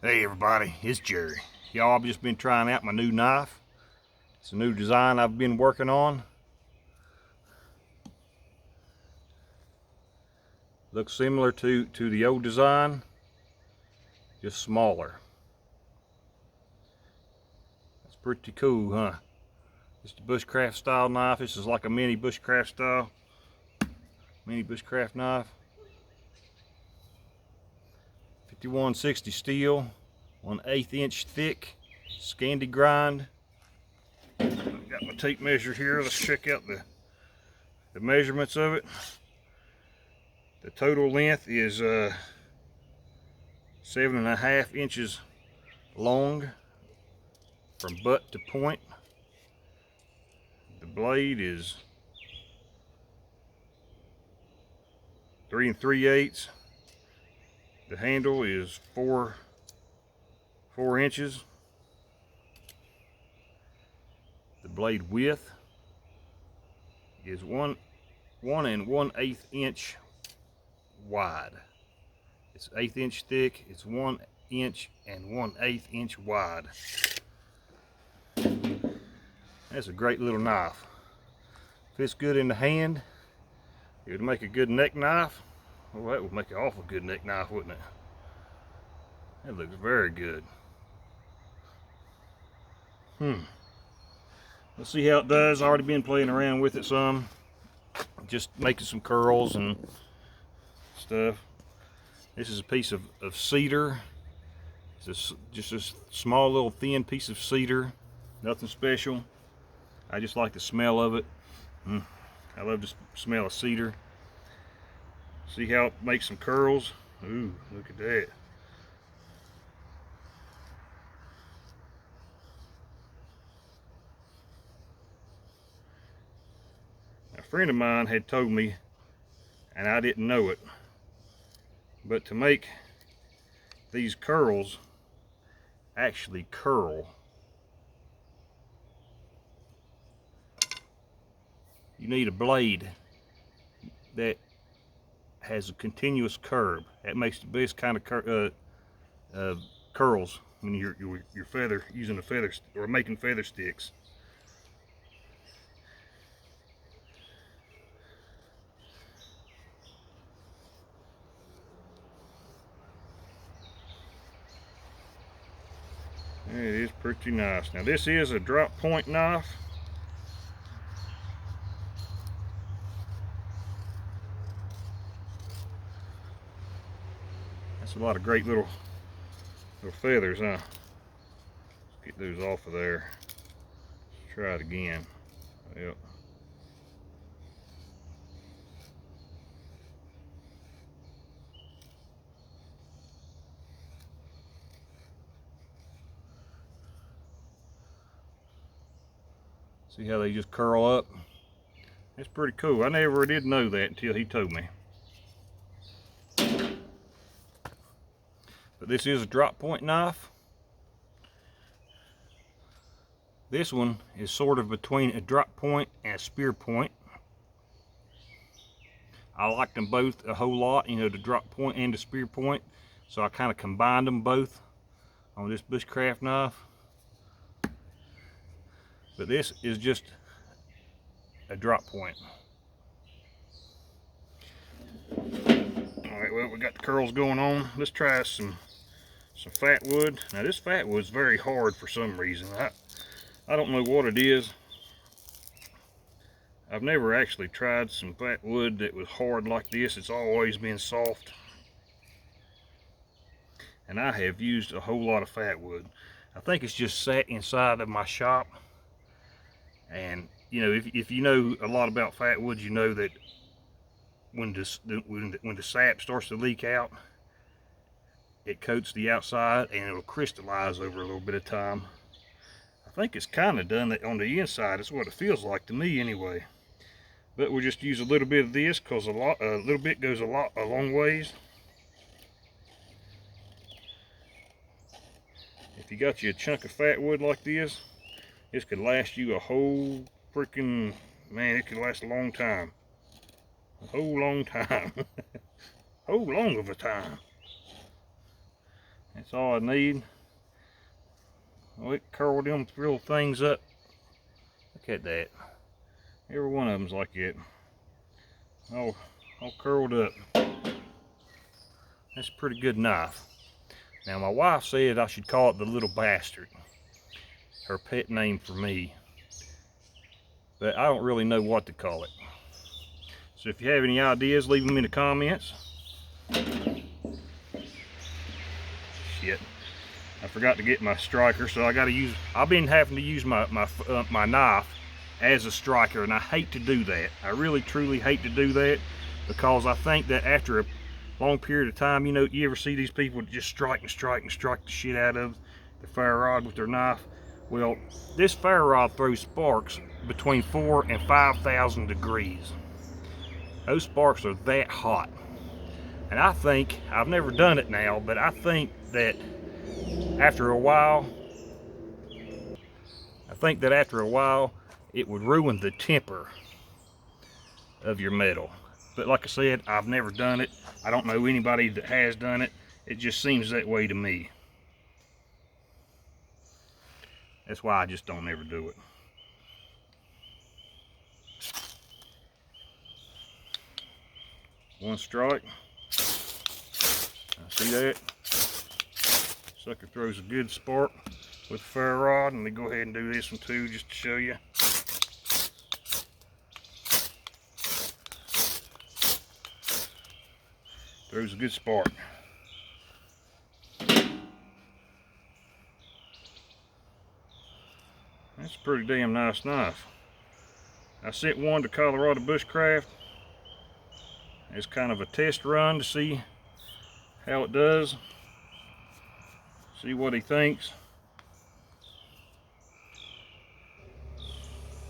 Hey everybody, it's Jerry. Y'all, I've just been trying out my new knife. It's a new design I've been working on. Looks similar to the old design, just smaller. That's pretty cool, huh? It's the Bushcraft style knife. This is like a mini Bushcraft knife. 5160 steel, 1/8 inch thick, Scandi Grind. I've got my tape measure here. Let's check out the measurements of it. The total length is 7.5 inches long from butt to point. The blade is 3 3/8. The handle is 4 inches. The blade width is 1 1/8 inch wide. It's 1/8 inch thick. It's 1 inch and 1/8 inch wide. That's a great little knife. Fits good in the hand. It would make a good neck knife. Well, that would make an awful good neck knife, wouldn't it? That looks very good. Let's see how it does. I've already been playing around with it some. Just making some curls and stuff. This is a piece of cedar. It's just a small little thin piece of cedar. Nothing special. I just like the smell of it. I love the smell of cedar. See how it makes some curls? Ooh, look at that. A friend of mine had told me, and I didn't know it, but to make these curls actually curl, you need a blade that has a continuous curve. That makes the best kind of curls when you're using a feather or making feather sticks. It is pretty nice. Now this is a drop point knife. That's a lot of great little feathers, huh? Let's get those off of there. Let's try it again. Yep. See how they just curl up? It's pretty cool. I never did know that until he told me. But this is a drop point knife. This one is sort of between a drop point and a spear point. I like them both a whole lot, you know, the drop point and the spear point. So I kind of combined them both on this Bushcraft knife. But this is just a drop point. Alright, well, we got the curls going on. Let's try some fat wood. Now this fat wood's very hard for some reason. I don't know what it is. I've never actually tried some fat wood that was hard like this. It's always been soft. And I have used a whole lot of fat wood. I think it's just sat inside of my shop. And you know, if you know a lot about fat wood, you know that when the sap starts to leak out, it coats the outside and it'll crystallize over a little bit of time. I think it's kind of done that on the inside. It's what it feels like to me anyway. But we'll just use a little bit of this because a little bit goes a long ways. If you got you a chunk of fat wood like this could last you a whole freaking, man, it could last a long time. A whole long time. Whole long of a time. That's That's all I need. Oh, it curled them little things up. Look at that. Every one of them's like it. All curled up. That's a pretty good knife. Now my wife said I should call it the Little Bastard. Her pet name for me. But I don't really know what to call it. So if you have any ideas, leave them in the comments. Shit. I forgot to get my striker, so I've been having to use my knife as a striker, and I hate to do that. I really truly hate to do that, because I think that after a long period of time, you know, you ever see these people just strike and strike and strike the shit out of the ferro rod with their knife? Well, this ferro rod throws sparks between 4,000 and 5,000 degrees. Those sparks are that hot. And I think, I've never done it now, but I think that after a while, it would ruin the temper of your metal. But like I said, I've never done it. I don't know anybody that has done it. It just seems that way to me. That's why I just don't ever do it. One strike. See that? Sucker throws a good spark with the ferro rod. And let me go ahead and do this one too, just to show you. Throws a good spark. That's a pretty damn nice knife. I sent one to Colorado Bushcraft as kind of a test run to see how it does. See what he thinks.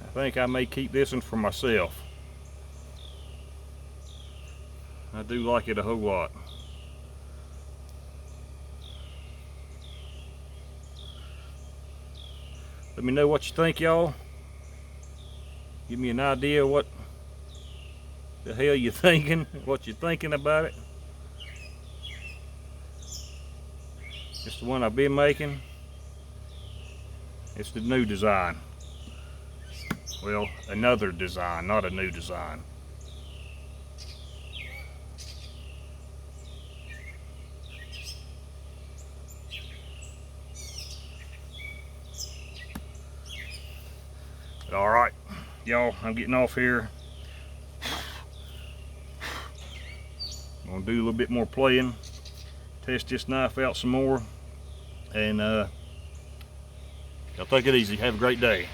I think I may keep this one for myself. I do like it a whole lot. Let me know what you think, y'all. Give me an idea what the hell you're thinking, what you're thinking about it. It's the one I've been making. It's the new design. Well, another design, not a new design. All right, y'all, I'm getting off here. I'm gonna do a little bit more playing, test this knife out some more, and y'all take it easy. Have a great day.